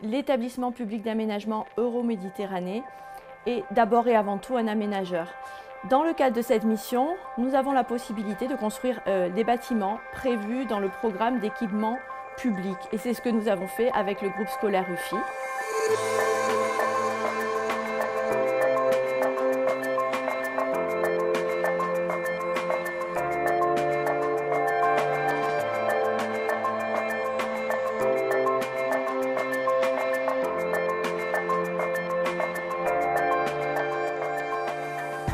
l'établissement public d'aménagement Euroméditerranée est d'abord et avant tout un aménageur. Dans le cadre de cette mission, nous avons la possibilité de construire des bâtiments prévus dans le programme d'équipement public. Et c'est ce que nous avons fait avec le groupe scolaire UFI.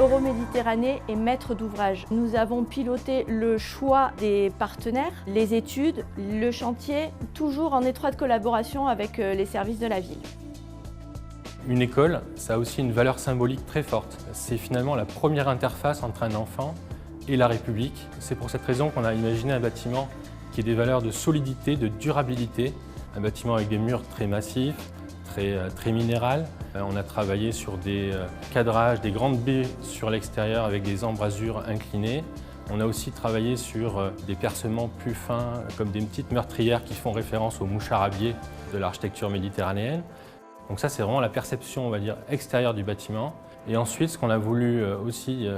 Euroméditerranée est maître d'ouvrage. Nous avons piloté le choix des partenaires, les études, le chantier, toujours en étroite collaboration avec les services de la ville. Une école, ça a aussi une valeur symbolique très forte. C'est finalement la première interface entre un enfant et la République. C'est pour cette raison qu'on a imaginé un bâtiment qui ait des valeurs de solidité, de durabilité. Un bâtiment avec des murs très massifs, très minéral. On a travaillé sur des cadrages, des grandes baies sur l'extérieur avec des embrasures inclinées. On a aussi travaillé sur des percements plus fins, comme des petites meurtrières qui font référence aux mouchards à biais de l'architecture méditerranéenne. Donc ça, c'est vraiment la perception, on va dire, extérieure du bâtiment. Et ensuite, ce qu'on a voulu aussi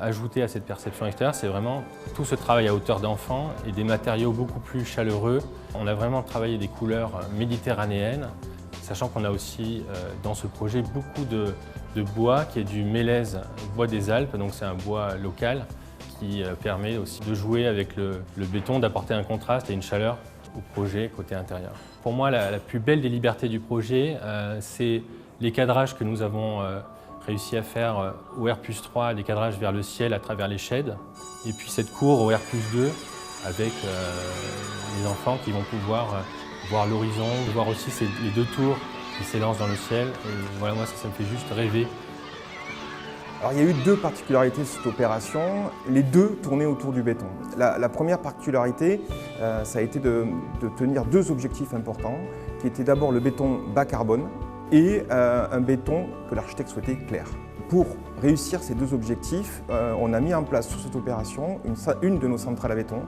ajouter à cette perception extérieure, c'est vraiment tout ce travail à hauteur d'enfant et des matériaux beaucoup plus chaleureux. On a vraiment travaillé des couleurs méditerranéennes, sachant qu'on a aussi dans ce projet beaucoup de bois qui est du mélèze, bois des Alpes, donc c'est un bois local qui permet aussi de jouer avec le béton, d'apporter un contraste et une chaleur au projet côté intérieur. Pour moi, la plus belle des libertés du projet, c'est les cadrages que nous avons réussi à faire au R+3, les cadrages vers le ciel à travers les sheds, et puis cette cour au R+2 avec les enfants qui vont pouvoir voir l'horizon, voir aussi les deux tours qui s'élancent dans le ciel. Et voilà, moi, ça me fait juste rêver. Alors, il y a eu deux particularités de cette opération, les deux tournaient autour du béton. La première particularité, ça a été de tenir deux objectifs importants, qui étaient d'abord le béton bas carbone et un béton que l'architecte souhaitait clair. Pour réussir ces deux objectifs, on a mis en place sur cette opération une de nos centrales à béton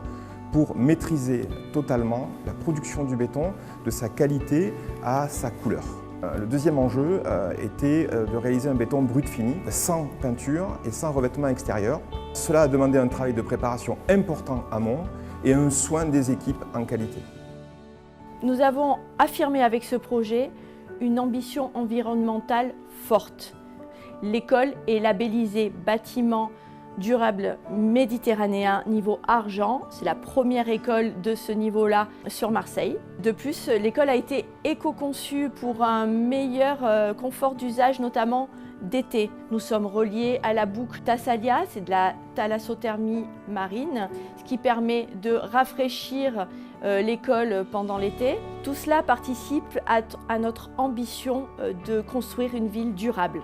pour maîtriser totalement la production du béton, de sa qualité à sa couleur. Le deuxième enjeu était de réaliser un béton brut fini, sans peinture et sans revêtement extérieur. Cela a demandé un travail de préparation important amont et un soin des équipes en qualité. Nous avons affirmé avec ce projet une ambition environnementale forte. L'école est labellisée bâtiment durable méditerranéen niveau argent. C'est la première école de ce niveau-là sur Marseille. De plus, l'école a été éco-conçue pour un meilleur confort d'usage, notamment d'été. Nous sommes reliés à la boucle Thassalia, c'est de la thalassothermie marine, ce qui permet de rafraîchir l'école pendant l'été. Tout cela participe à notre ambition de construire une ville durable.